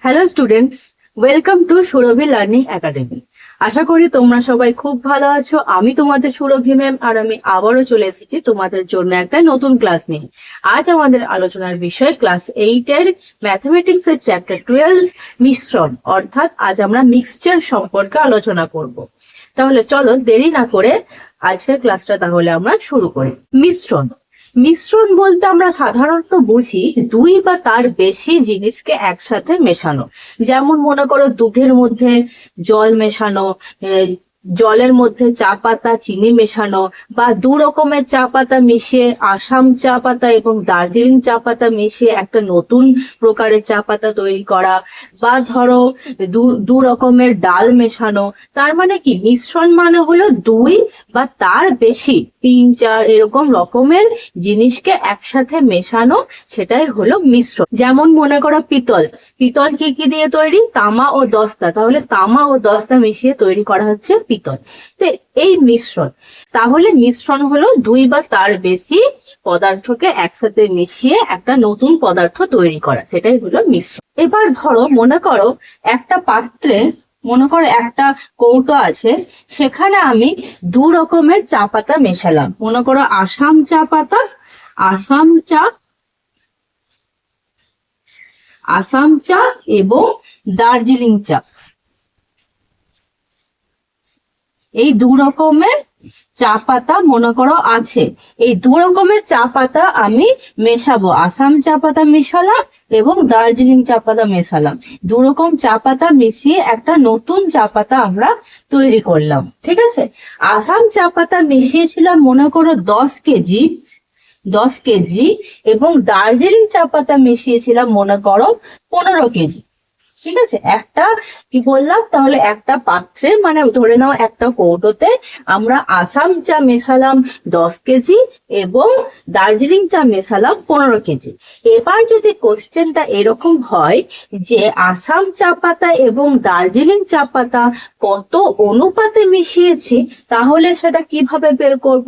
Hello students, welcome to Surabhi learning academy. আশা করি তোমরা সবাই খুব ভালো আছো। আমি তোমাদের সুরভি ম্যাম, আর আমি আবারও চলে এসেছি তোমাদের জন্য একটা নতুন ক্লাস নিয়ে। আজ আমাদের আলোচনার বিষয় ক্লাস 8 এর ম্যাথমেটিক্স এর চ্যাপ্টার 12 মিশ্রণ, অর্থাৎ আজ আমরা মিক্সচার সম্পর্কে আলোচনা করব। তাহলে চলো দেরি না করে আজকের ক্লাসটা তাহলে আমরা শুরু করি। মিশ্রণ বলতে আমরা সাধারণত বুঝি দুই বা তার বেশি জিনিসকে একসাথে মেশানো। যেমন মনে করো দুধের মধ্যে জল মেশানো, জলের মধ্যে চা পাতা চিনি মেশানো, বা দু রকমের চা পাতা মিশিয়ে আসাম চা পাতা এবং দার্জিলিং চা পাতা মিশিয়ে একটা নতুন প্রকারের চা পাতা তৈরি করা, বা ধরো দু রকমের ডাল মেশানো। তার মানে কি, মিশ্রণ মানে হলো দুই বা তার বেশি, তিন চার এরকম রকমের জিনিসকে একসাথে মেশানো, সেটাই হলো মিশ্রণ। যেমন মনে করো পিতল কি কি দিয়ে তৈরি? তামা ও দস্তা। তাহলে তামা ও দস্তা মিশিয়ে তৈরি করা হচ্ছে পিতল। তো এই মিশ্রণ, তাহলে মিশ্রণ হলো দুই বা তার বেশি পদার্থকে একসাথে মিশিয়ে একটা নতুন পদার্থ তৈরি করা, সেটাই হলো মিশ্রণ। এবার ধরো মনে করো একটা পাত্রে, মনে করো একটা কৌটো আছে, সেখানে আমি দু রকমের চা পাতা মেশালাম। মনে করো আসাম চা এবং দার্জিলিং চা, এই দু রকমের চা পাতা মনে করো আছে। এই দু রকমের চা পাতা আমি মেশাবো, আসাম চা পাতা মেশালাম এবং দার্জিলিং চা পাতা মেশালাম। দু রকম চা পাতা মিশিয়ে একটা নতুন চা পাতা আমরা তৈরি করলাম। ঠিক আছে, আসাম চা পাতা মিশিয়েছিলাম মনে করো 10 কেজি এবং দার্জিলিং চা পাতা মিশিয়েছিলাম মনে করো 15 কেজি। ঠিক আছে, একটা কি বললাম, তাহলে একটা পাত্রে মানে ধরে নাও একটা কৌটোতে আমরা আসাম চা মেশালাম 10 কেজি এবং দার্জিলিং চা মেশালাম 15 কেজি। এবার যদি কোশ্চেনটা এরকম হয় যে আসাম চা পাতা এবং দার্জিলিং চা পাতা কত অনুপাতে মিশিয়েছি, তাহলে সেটা কিভাবে বের করব?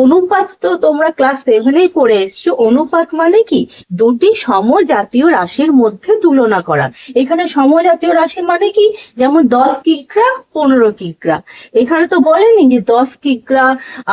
অনুপাত তো তোমরা ক্লাস 7এই পড়ে এসছো। অনুপাত মানে কি, দুটি সমজাতীয় রাশির মধ্যে তুলনা করা। এখানে সমজাতীয় রাশি মানে কি, যেমন 10 কিগ্রা 15 কিগ্রা। এখানে তো বলেনি যে 10 কিগ্রা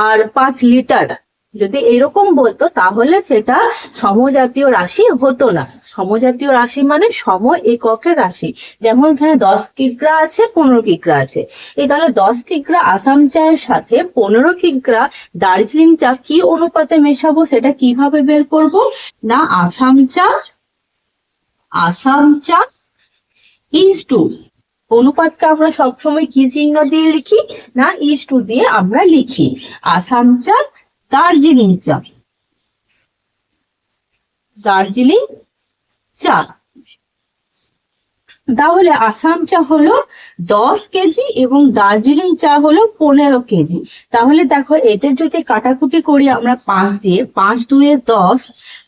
আর 5 লিটার। যদি এরকম বলতো তাহলে সেটা সমজাতীয় রাশি হতো না। সমজাতীয় রাশি মানে সম এককের রাশি। যেমন এখানে 10 কিগ্রা আছে, 15 কিগ্রা আছে। এই তাহলে 10 কিগ্রা আসাম চায়ের সাথে 15 কিগ্রা দার্জিলিং চা কি অনুপাতে মেশাবো, সেটা কিভাবে বের করব? না, আসাম চা ইজ টু, অনুপাতকে আমরা সবসময় কি চিহ্ন দিয়ে লিখি? না, ইজ টু দিয়ে আমরা লিখি। আসাম চা দার্জিলিং চা, তাহলে আসাম চা হলো 10 কেজি এবং দার্জিলিং চা হলো 15 কেজি। তাহলে দেখো এদের যদি কাটাকুটি করি আমরা 5 দিয়ে, 5 2 10,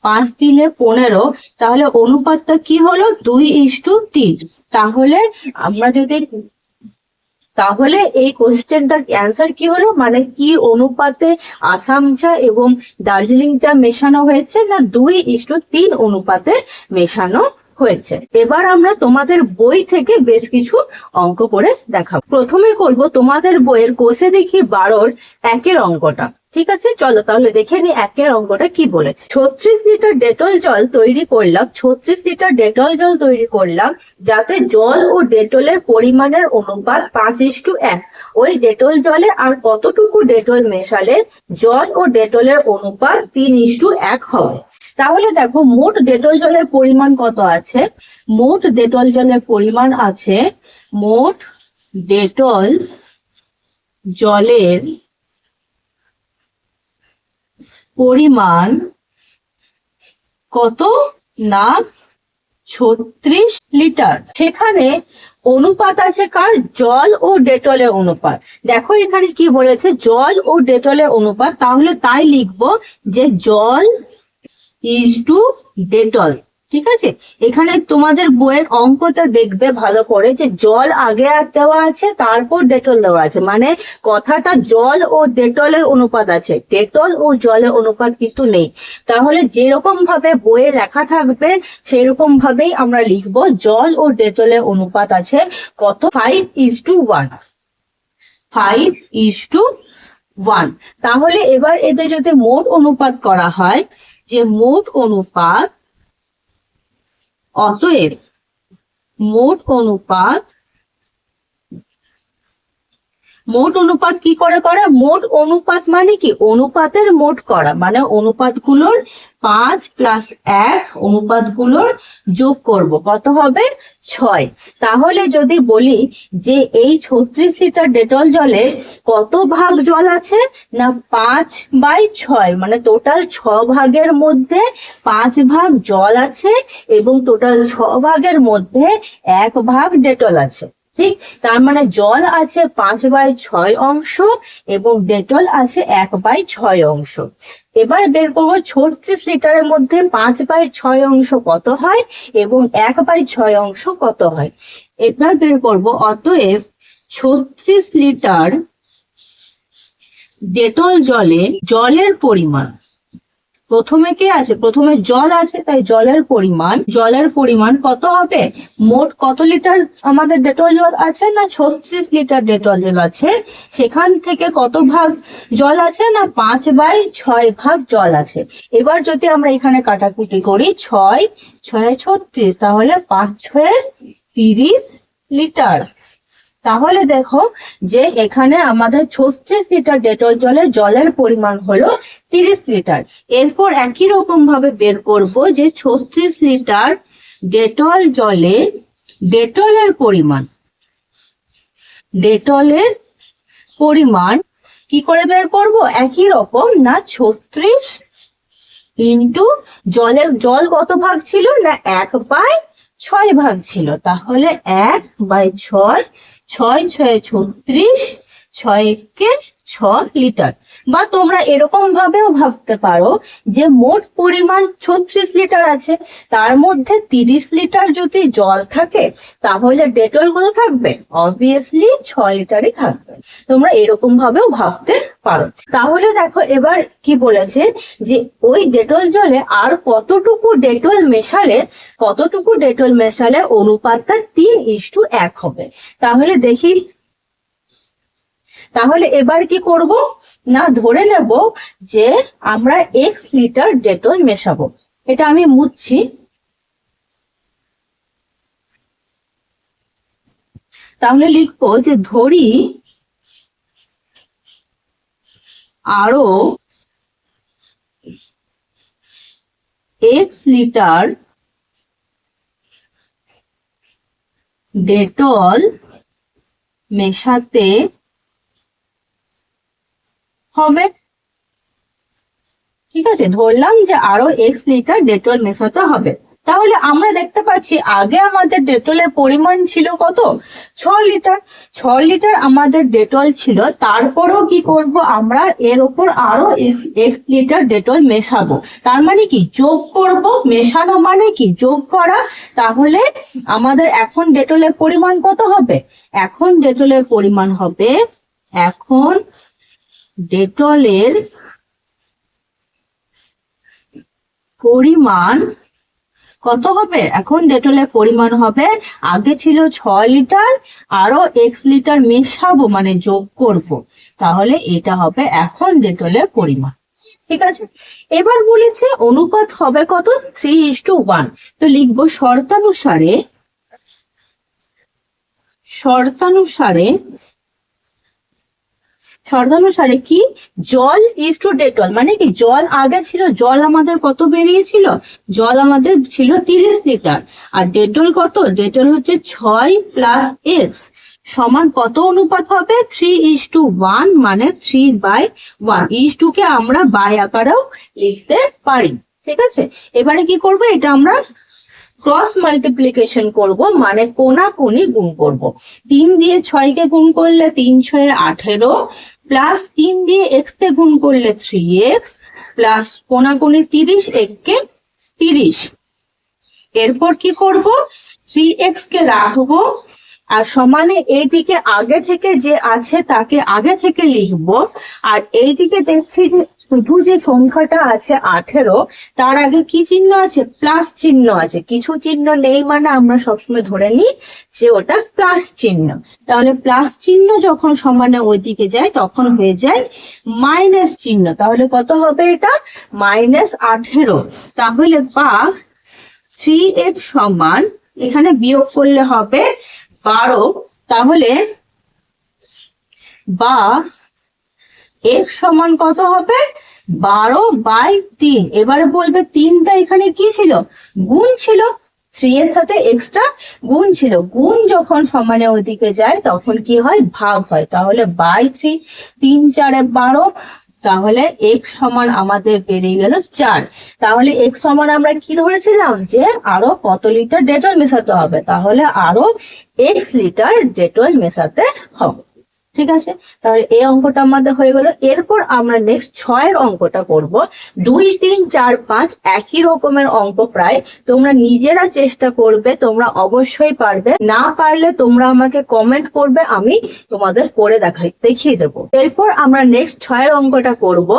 5 দিলে 15, তাহলে অনুপাতটা কি হলো? 2:3। তাহলে আমরা যদি, তাহলে এই কোশ্চেনটার অ্যান্সার কি হলো, মানে কি অনুপাতে আসাম চা এবং দার্জিলিং চা মেশানো হয়েছে? না, 2:3 অনুপাতে মেশানো হয়েছে। এবার আমরা তোমাদের বই থেকে বেশ কিছু অঙ্ক করে দেখাবো। প্রথমে করব তোমাদের বইয়ের কোষে দেখি 12-র 1-এর অঙ্কটা। ঠিক আছে, চলো তাহলে দেখে নি 1-এর অঙ্কটা কি বলেছে। 36 লিটার ডেটল জল তৈরি করলাম যাতে জল ও ডেটলের পরিমাণের অনুপাত 5:1। ওই ডেটল জলে আর কতটুকু ডেটল মেশালে জল ও ডেটলের অনুপাত 3:1 হবে? তাহলে দেখো মোট ডেটল জলের পরিমাণ কত আছে? মোট ডেটল জলের পরিমাণ আছে, মোট ডেটল জলের পরিমাণ কত? না, 36 লিটার। সেখানে অনুপাত আছে কার? জল ও ডেটলের অনুপাত। দেখো এখানে কি বলেছে, জল ও ডেটলের অনুপাত। তাহলে তাই লিখবো যে জল ইজ টু ডেটল। ঠিক আছে, এখানে তোমাদের বইয়ের অঙ্কটা দেখবে ভালো করে যে জল আগে আর দেওয়া আছে, তারপর ডেটল দেওয়া আছে, মানে কথাটা জল ও ডেটলের অনুপাত আছে, ডেটল ও জলের অনুপাত কিন্তু নেই। তাহলে যেরকম ভাবে বইয়ে লেখা থাকবে সেরকম ভাবেই আমরা লিখবো জল ও ডেটলের অনুপাত আছে কত, 5:1, 5:1। তাহলে এবার এদের যদি মোট অনুপাত করা হয়, যে মোট অনুপাত, অতএব মোট অনুপাত, মোট অনুপাত কি করে করে, মোট অনুপাত মানে কি, অনুপাতের মোট করা, মানে অনুপাতগুলোর 5 + 1 অনুপাতগুলোর যোগ করব, কত হবে 6। তাহলে যদি বলি যে এই 36 লিটার ডেটল জলে কত ভাগ জল আছে, না 5/6, মানে টোটাল 6 ভাগের মধ্যে 5 ভাগ জল আছে এবং টোটাল 6 ভাগের মধ্যে 1 ভাগ ডেটল আছে। ঠিক, তার মানে জল আছে 5/6 অংশ এবং ডেটল আছে 1/6 অংশ। এবার বের করবো 36 লিটারের মধ্যে 5/6 অংশ কত হয় এবং 1/6 অংশ কত হয়। এবার বের করবো, অতএব 36 লিটার ডেটল জলে জলের পরিমাণ, প্রথমে কে আছে, প্রথমে জল আছে, তাই জলের পরিমাণ কত হবে, মোট কত লিটার আমাদের ডেটল জল আছে, না 36 লিটার ডেটল জল আছে, সেখান থেকে কত ভাগ জল আছে, না 5/6 ভাগ জল আছে। এবার যদি আমরা এখানে কাটাকুটি করি, 6 6 36, তাহলে 5 6 30 লিটার। তাহলে দেখো যে এখানে আমাদের 36 লিটার ডেটল জলের পরিমাণ হলো 30 লিটার। এরপর একই রকম ভাবে বের করব যে 36 লিটার ডেটল জলে ডেটলের পরিমাণ কি করে বের করব, একই রকম, না 36 ইন্টু জল কত ভাগ ছিল, না 1/6 ভাগ ছিল, তাহলে 1/6, 6 6 36, 6 কে 6 লিটার। বা তোমরা এরকম ভাবেও ভাবতে পারো যে মোট পরিমাণ 36 লিটার আছে, তার মধ্যে 30 লিটার যদি জল থাকে তাহলে ডেটল কত থাকবে, অবভিয়াসলি 6 লিটারই থাকবে। তোমরা এরকম ভাবেও ভাবতে পারো। তাহলে দেখো এবার কি বলেছে, যে ওই ডেটল জলে আর কতটুকু ডেটল মেশালে অনুপাতটা 3:1 হবে। তাহলে দেখি, তাহলে এবার কি করব, না ধরে নেব যে আমরা x লিটার ডেটল মেশাবো। এটা আমি মুছছি। তাহলে লিখবো যে ধরি আরো x লিটার ডেটল মেশাতে হবে। ঠিক আছে, ধরলাম যে আরো x লিটার ডেটল মেশাতে হবে। তাহলে আমরা দেখতে পাচ্ছি আগে আমাদের ডেটলের পরিমাণ ছিল কত, 6 লিটার। 6 লিটার আমাদের ডেটল ছিল, তারপরেও কি করব, আমরা এর উপর আরো x লিটার ডেটল মেশাবো। তার মানে কি, যোগ করব, মেশানো মানে কি যোগ করা। তাহলে আমাদের এখন ডেটলের পরিমাণ কত হবে, এখন ডেটলের পরিমাণ হবে, এখন ডেটলের পরিমাণ কত হবে, এখন ডেটলের পরিমাণ হবে, আগে ছিল 6 লিটার, আরো x লিটার মেশাবো মানে যোগ করব, তাহলে এটা হবে এখন ডেটলের পরিমাণ। ঠিক আছে, এবার বলেছে অনুপাত হবে কত, 3:1। তো লিখবো শর্তানুসারে কি, জল ইজ টু ডেটল, মানে কি জল আগে ছিল, জল আমাদের কত বেরিয়েছিল, জল আমাদের ছিল 30 লিটার, আর ডেটল কত, ডেটল হচ্ছে 6 + x সমান কত অনুপাত হবে, 3:1, মানে 3/1। ইজ টু কে আমরা বাই আকারেও লিখতে পারি। ঠিক আছে, এবারে কি করব, এটা আমরা ক্রস মাল্টিপ্লিকেশন করব, মানে কোনাকুনি গুণ করব। 3 দিয়ে 6 কে গুণ করলে 3 6 18, প্লাস 3 দিয়ে x কে গুণ করলে 3x, প্লাস কোনাকুনি 30 1 কে 30। এরপর কি করব, 3x কে রাখবো আর সমানে এইদিকে আগে থেকে যে আছে তাকে আগে থেকে লিখবো। আর এইদিকে দেখছি যে শুধু যে সংখ্যাটা আছে 18, তার আগে কি চিহ্ন আছে, প্লাস চিহ্ন আছে। কিছু চিহ্ন নেই মানে আমরা সবসময় ধরে নিই যে ওটা প্লাস চিহ্ন। তাহলে প্লাস চিহ্ন যখন সমানে ওইদিকে যায় তখন হয়ে যায় মাইনাস চিহ্ন। তাহলে কত হবে এটা, -18। তাহলে বা 3x সমান, এখানে বিয়োগ করলে হবে 12। তাহলে বা x সমান কত হবে, 12/3। এবারে বলবে 3টা এখানে কি ছিল, গুণ ছিল, 3 এর সাথে এক্সট্রা গুণ ছিল। গুণ যখন সমানে ওইদিকে যায় তখন কি হয়, ভাগ হয়। তাহলে বাই 3, 3 4 12। তাহলে x সমান আমাদের বেরিয়ে গেল 4। তাহলে x সমান আমরা কি ধরেছিলাম, যে আরো কত লিটার ডেটল মেশাতে হবে। তাহলে আরো x লিটার ডেটল মেশাতে হবে। ঠিক আছে, তাহলে এই অঙ্কটা আমাদের হয়ে গেল। এরপর আমরা নেক্সট 6 অঙ্কটা করব। 2 3 4 5 একই রকমের অঙ্ক প্রায়। তোমরা নিজেরা চেষ্টা করবে, তোমরা অবশ্যই পারবে। না পারলে তোমরা আমাকে কমেন্ট করবে, আমি তোমাদের করে দেখিয়ে দেবো। এরপর আমরা নেক্সট 6 অঙ্কটা করব।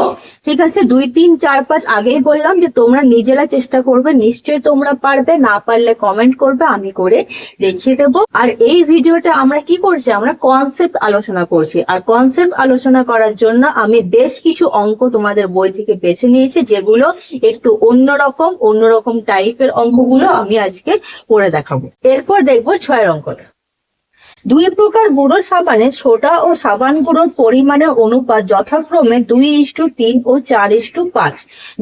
ঠিক আছে, 2 3 4 5 আগেই বললাম যে তোমরা নিজেরা চেষ্টা করবে, নিশ্চয়ই তোমরা পারবে। না পারলে কমেন্ট করবে, আমি করে দেখিয়ে দেবো। আর এই ভিডিওতে আমরা কি করছি, আমরা কনসেপ্ট আলোচনা করছি। আর কনসেপ্ট আলোচনা করার জন্য আমি বেশ কিছু অঙ্ক তোমাদের বই থেকে বেছে নিয়েছি, যেগুলো একটু অন্যরকম টাইপের অঙ্কগুলো আমি আজকে করে দেখাবো। এরপর দেখবো 6 অঙ্কটা। 2 প্রকার গুঁড়ো সাবানে সোডা ও সাবান গুঁড়োর পরিমাণের অনুপাত যথাক্রমে 2:3 ও 4:5।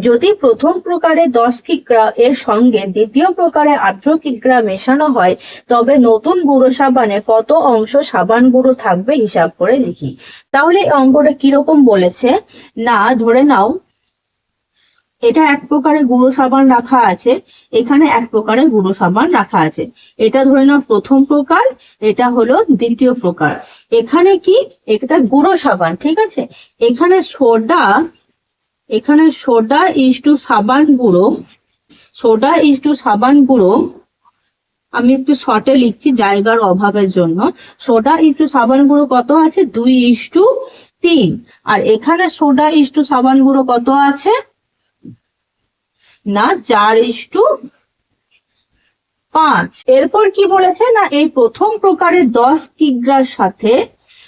যদি প্রথম প্রকারে 10 কিগ্রা এর সঙ্গে দ্বিতীয় প্রকারে 18 কিগ্রা মেশানো হয়, তবে নতুন গুঁড়ো সাবানে কত অংশ সাবান গুঁড়ো থাকবে হিসাব করে লিখি। তাহলে এই অঙ্কটা কিরকম বলেছে, না ধরে নাও এটা এক প্রকারের গুঁড়ো সাবান রাখা আছে, এখানে এক প্রকারের গুঁড়ো সাবান রাখা আছে। এটা ধরে নাও প্রথম প্রকার, এটা হলো দ্বিতীয় প্রকার। এখানে কি, এটা গুঁড়ো সাবান, ঠিক আছে। এখানে সোডা ইস্টু সাবান গুঁড়ো, সোডা ইস্টু সাবান গুঁড়ো, আমি একটু শর্টে লিখছি জায়গার অভাবের জন্য। সোডা ইস্টু সাবান গুঁড়ো কত আছে, 2:3। আর এখানে সোডা ইস্টু সাবান গুঁড়ো কত আছে না, 4:5। এরপর কি বলেছে না, এই প্রথম প্রকারে 10 কিগ্রার সাথে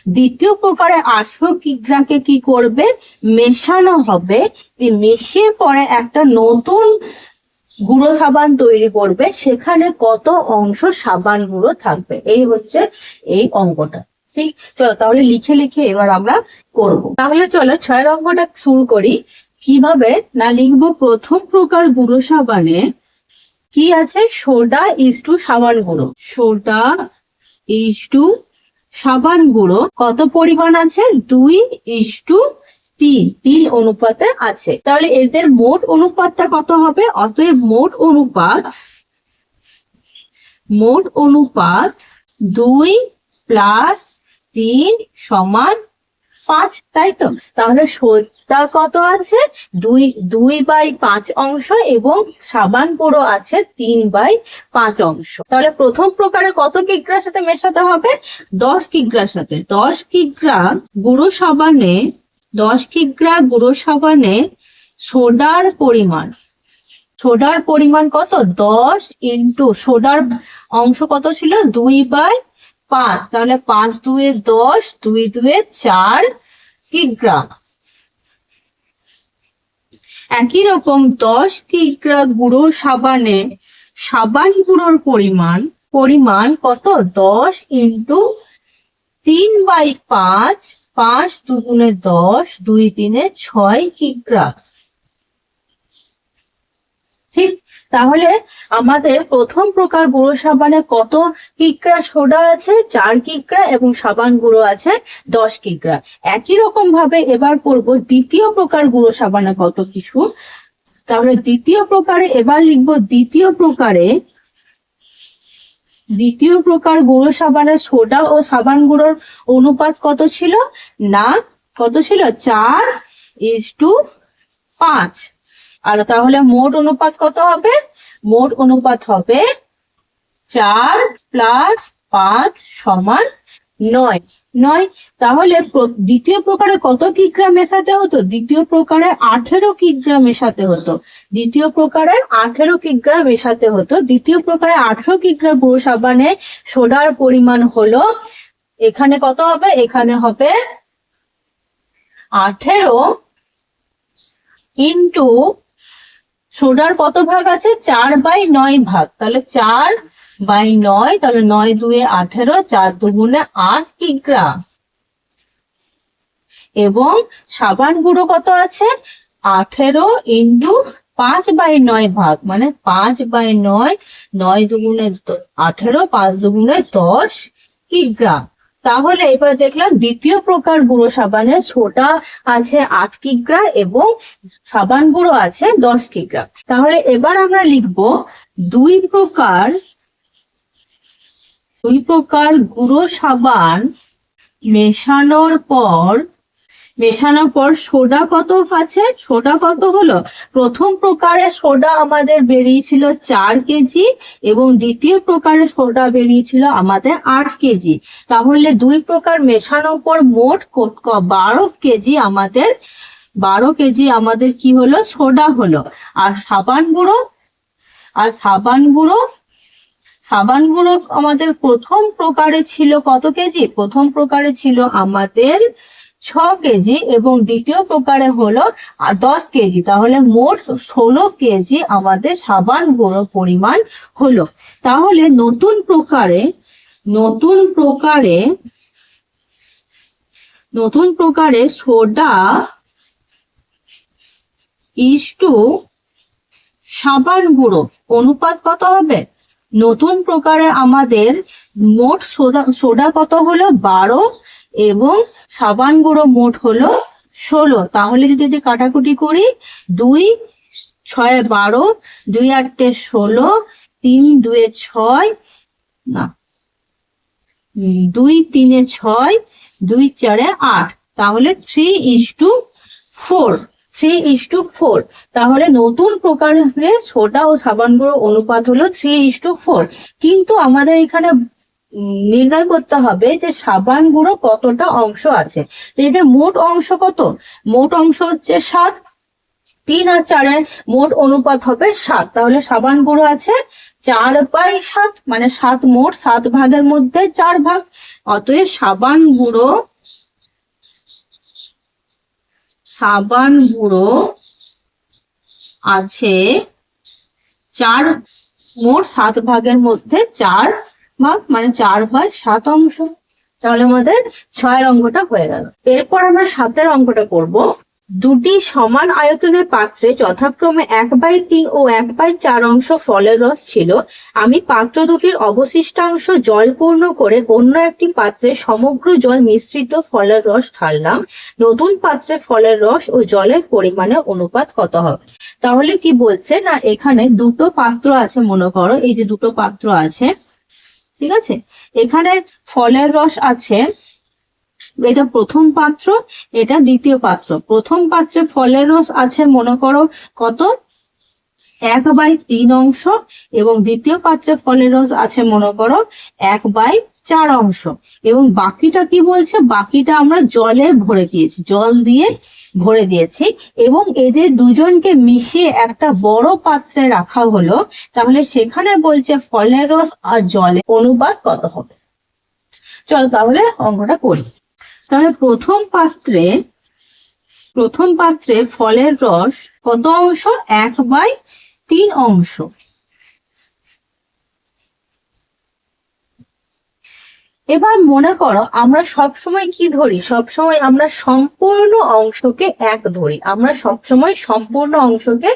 দ্বিতীয় প্রকারে 18 কিগ্রাকে কি করবে, মেশানো হবে। মিশিয়ে পরে একটা নতুন গুঁড়ো সাবান তৈরি করবে, সেখানে কত অংশ সাবান গুঁড়ো থাকবে। এই হচ্ছে এই অঙ্কটা। ঠিক, চলো তাহলে লিখে লিখে এবার আমরা করব। তাহলে চলো 6 অঙ্কটা শুরু করি। কিভাবে না, লিখবো প্রথম প্রকার গুঁড়ো সাবানে কি আছে, সোডা ইস্টু সাবান গুঁড়ো, সোডা ইস্টু সাবান গুঁড়ো কত পরিমাণ আছে, 2:3, 3 অনুপাতে আছে। তাহলে এদের মোট অনুপাতটা কত হবে, অতএব মোট অনুপাত 2 + 3 = 5, তাই তো। তাহলে সোডা কত আছে, 2/5 অংশ এবং সাবান গুঁড়ো আছে 3/5 অংশ। তাহলে প্রথম প্রকারে কত কিগ্রার সাথে মেশাতে হবে, 10 কিগ্রার সাথে। 10 কিগ্রা গুঁড়ো সাবানে সোডার পরিমাণ কত, 10 ইন্টু সোডার অংশ কত ছিল, 2/5। তাহলে 5 2 10, 2 2 4 কিগ্রা। একই রকম 10 কিগ্রা গুঁড়ো সাবানে সাবান গুঁড়োর পরিমাণ কত, 10 ইন্টু 3/5, 5 2 10, 2 3 6 কিগ্রা। ঠিক, তাহলে আমাদের প্রথম প্রকার গুঁড়ো সাবানে কত কিগ্রা সোডা আছে, 4 কিগ্রা, এবং সাবান গুঁড়ো আছে 10 কিগ্রা। একই রকম ভাবে এবার করব দ্বিতীয় প্রকার গুঁড়ো সাবানে কত কিছু। তাহলে দ্বিতীয় প্রকারে এবার লিখবো, দ্বিতীয় প্রকার গুঁড়ো সাবানে সোডা ও সাবান গুঁড়োর অনুপাত কত ছিল না, কত ছিল, 4:5। আর তাহলে মোট অনুপাত কত হবে, মোট অনুপাত হবে 4+5 = 9। তাহলে দ্বিতীয় প্রকারে কত কিগ্রা মেশাতে হতো? দ্বিতীয় প্রকারে 18 কিগ্রা মেশাতে হতো। দ্বিতীয় প্রকারে 18 কিগ্রা মেশাতে হতো। দ্বিতীয় প্রকারে 18 কিগ্রা গুঁড়ো সাবানে সোডার পরিমাণ হলো, এখানে কত হবে? এখানে হবে 18 ইন্টু সোডার কত ভাগ আছে? 4/9 ভাগ। তাহলে 4/9, তাহলে 9 2 18, 4 2 8 কিগ্রা। এবং সাবান গুঁড়ো কত আছে? 18 ইন্টু 5/9 ভাগ, মানে 5/9, 9 2 18, 5 2 10 কিগ্রা। তাহলে এবার দেখলাম দ্বিতীয় প্রকার গুঁড়ো সাবানে সোডা আছে 8 কিগ্রা এবং সাবান গুঁড়ো আছে 10 কিগ্রা। তাহলে এবার আমরা লিখবো দুই প্রকার গুঁড়ো সাবান মেশানোর পর সোডা কত আছে? সোডা কত হলো? প্রথম প্রকারে সোডা আমাদের বেরিয়েছিল 4 কেজি এবং দ্বিতীয় প্রকারে সোডা বেরিয়েছিল আমাদের 8 কেজি। তাহলে দুই প্রকার মেশানোর পর মোট 12 কেজি আমাদের কি হলো? সোডা হলো। আর সাবান গুঁড়ো আমাদের প্রথম প্রকারে ছিল কত কেজি? প্রথম প্রকারে ছিল আমাদের 6 কেজি এবং দ্বিতীয় প্রকারে হলো 10 কেজি। তাহলে মোট 16 কেজি আমাদের সাবান গুঁড়ো পরিমাণ হলো। তাহলে নতুন প্রকারে সোডা ইস্টু সাবান গুঁড়ো অনুপাত কত হবে? নতুন প্রকারে আমাদের মোট সোডা কত হলো? 12 এবং সাবান গুঁড়ো মোট হলো 16। তাহলে যদি কাটাকুটি করি, 2 6 12, 2 8 16, 3 2 6, না 2 3 6, 2 4 8, তাহলে 3:4। তাহলে নতুন প্রকারে সোডা ও সাবান গুঁড়ো অনুপাত হলো 3:4। কিন্তু আমাদের এখানে নির্ণয় করতে হবে যে সাবান গুঁড়ো কতটা অংশ আছে। তো এদের মোট অংশ কত? মোট অংশ হচ্ছে 7। 3 আর 4 এর মোট অনুপাত হবে 7। তাহলে সাবান গুঁড়ো আছে 4/7, মানে 7 মোট 7 ভাগের মধ্যে 4 ভাগ। অতএব সাবান গুঁড়ো আছে 4 মোট 7 ভাগের মধ্যে 4 ভাগ, মানে 4/7 অংশ। তাহলে আমাদের 6 অঙ্কটা হয়ে গেল। এরপর আমরা 7 অঙ্কটা করব। দুটি সমান আয়তনের পাত্রে যথাক্রমে 1/3 ও 1/4 অংশ ফলের রস ছিল। আমি পাত্র দুটির অবশিষ্টাংশ জলপূর্ণ করে অন্য একটি পাত্রে সমগ্র জল মিশ্রিত ফলের রস ঢাললাম। নতুন পাত্রে ফলের রস ও জলের পরিমাণের অনুপাত কত হবে? তাহলে কি বলছে না, এখানে দুটো পাত্র আছে, মনে করো এই যে দুটো পাত্র আছে, ঠিক আছে? এখানে ফলের রস আছে, এটা প্রথম পাত্র, এটা দ্বিতীয় পাত্র। প্রথম পাত্রে ফলের রস আছে মনে করো কত? 1/3 অংশ এবং দ্বিতীয় পাত্রে ফলের রস আছে মনে করো 1/4 অংশ। এবং বাকিটা কি বলছে? বাকিটা আমরা জলে ভরে দিয়েছি, জল দিয়ে ভরে দিয়েছি এবং এদের দুজনকে মিশিয়ে একটা বড় পাত্রে রাখা হলো। তাহলে সেখানে বলছে ফলের রস আর জলের অনুপাত কত হবে। চল তাহলে অঙ্কটা করি। তাহলে প্রথম পাত্রে ফলের রস কত অংশ? 1/3 অংশ। এবার মনে করো আমরা সবসময় কি ধরি? সবসময় আমরা সম্পূর্ণ অংশকে 1 ধরি। আমরা সবসময় সম্পূর্ণ অংশকে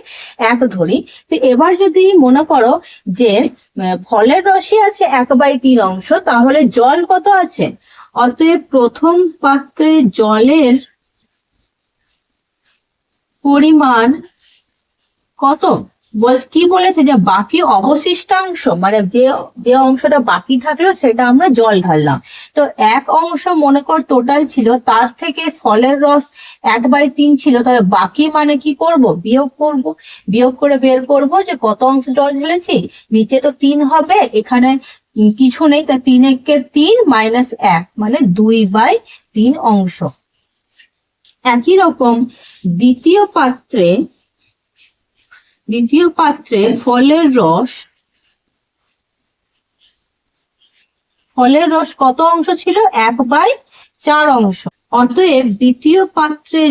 1 ধরি। তো এবার যদি মনে করো যে ফলের রসই আছে 1/3 অংশ, তাহলে জল কত আছে? অতএব প্রথম পাত্রে জলের পরিমাণ কত? কি বলেছে যে বাকি অবশিষ্টাংশ মানে যে যে অংশটা বাকি থাকলো সেটা আমরা জল ঢাললাম। তো এক অংশ মনে কর টোটাল ছিল, তার থেকে ফলের রস 1/3 ছিল, তাহলে বাকি মানে কি করব, বিয়োগ করব। বিয়োগ করে বের করব যে কত অংশ জল ঢেলেছি। নিচে তো 3 হবে, এখানে কিছু নেই, তা 3 একে 3 মাইনাস 1 মানে 2/3 অংশ। একই রকম দ্বিতীয় পাত্রে ফলের রস কত অংশ ছিল, 1/4 অংশ। অতএব দ্বিতীয় পাত্রে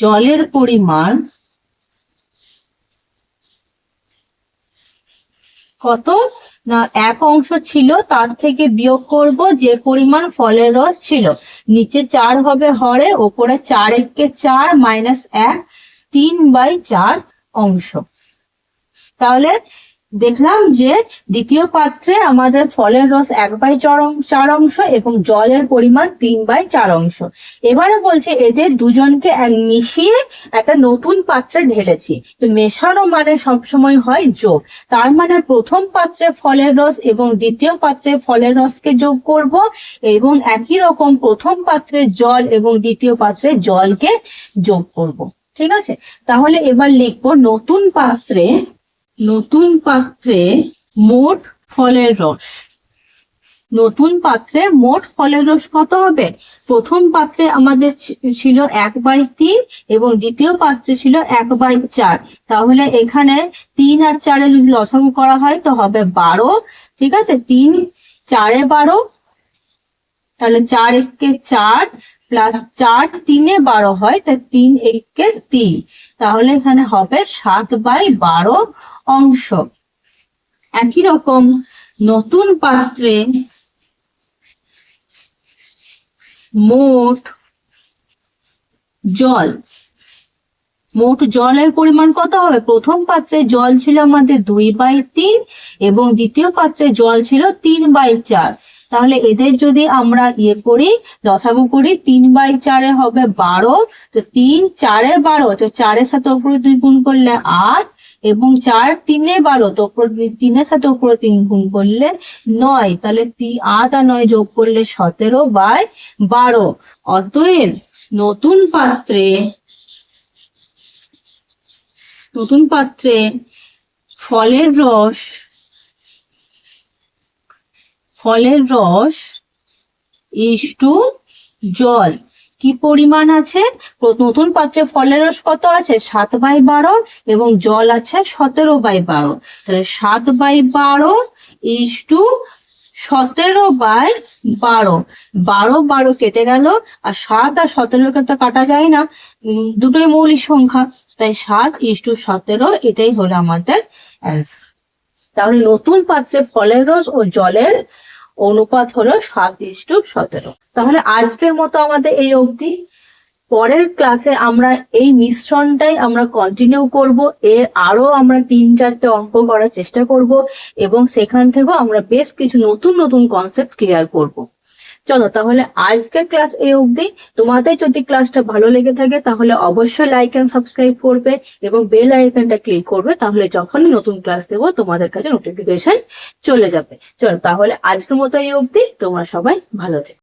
জলের পরিমাণ কত না, 1 অংশ ছিল, তার থেকে বিয়োগ করব যে পরিমাণ ফলের রস ছিল। নিচে 4 হবে হরে, ওপরে 4 একে 4 মাইনাস 1 3/4 অংশ। তাহলে দেখলাম যে দ্বিতীয় পাত্রে আমাদের ফলের রস 1/4 অংশ এবং জলের পরিমাণ 3/4 অংশ। এবারে বলছে এদের দুজনকে মিশিয়ে একটা নতুন পাত্রে ঢেলেছি। তো মেশানো মানে সবসময় হয় যোগ। তার মানে প্রথম পাত্রে ফলের রস এবং দ্বিতীয় পাত্রে ফলের রসকে যোগ করব, এবং একই রকম প্রথম পাত্রে জল এবং দ্বিতীয় পাত্রে জলকে যোগ করব। ঠিক আছে, তাহলে এবার লিখবো নতুন পাত্রে মোট ফলের রস। নতুন পাত্রে মোট ফলের রস কত হবে, প্রথম পাত্রে আমাদের ছিল 1/3 এবং দ্বিতীয় পাত্রে ছিল 1/4। তাহলে এখানে 3 আর 4 যদি লসাগু করা হয় তো হবে 12। ঠিক আছে, 3 4 12, তাহলে 4 একে 4 প্লাস 4 3 12 হয়, তাই 3 একে 3, তাহলে এখানে হবে 7/12 অংশ। একই রকম নতুন পাত্রে মোট জলের পরিমাণ কত হবে, প্রথম পাত্রে জল ছিল আমাদের 2/3 এবং দ্বিতীয় পাত্রে জল ছিল 3/4। তাহলে এদের যদি আমরা করি, লসাগু করি, 3/4 হবে 12, তো 3 4 12, তো 4 এর সাথে উপরে 2 গুণ করলে 8, এবং 4 3 12, তো 3 এর সাথে উপরে 3 গুণ করলে 9, তাহলে 8 আর 9 যোগ করলে 17/12। অতএব নতুন পাত্রে ফলের রস ইস্টু জল কি পরিমাণ আছে, নতুন পাত্রে ফলের রস কত আছে 7/12 এবং জল আছে 17/12। তাহলে 7/12 ইস্টু 17/12, 12 কেটে গেল, আর 7 আর 17 তো কাটা যায় না, দুটোই মৌলিক সংখ্যা, তাই 7:17 এটাই হলো আমাদের অ্যান্সার। তাহলে নতুন পাত্রে ফলের রস ও জলের অনুপাত হলো 7:17। তাহলে আজকের মতো আমাদের এই অবধি। পরের ক্লাসে আমরা এই মিশ্রণটাই আমরা কন্টিনিউ করব, এর আরো আমরা 3-4টে অঙ্ক করার চেষ্টা করব এবং সেখান থেকেও আমরা বেশ কিছু নতুন কনসেপ্ট ক্লিয়ার করব। চলো তাহলে আজকের ক্লাস এই অবধি। তোমাদের যদি ক্লাসটা ভালো লেগে থাকে তাহলে অবশ্যই লাইক এন্ড সাবস্ক্রাইব করবে এবং বেল আইকনটা ক্লিক করবে, তাহলে যখনই নতুন ক্লাস দেবো তোমাদের কাছে নোটিফিকেশন চলে যাবে। চলো তাহলে আজকের মতো এই অবধি, তোমরা সবাই ভালো থেকো।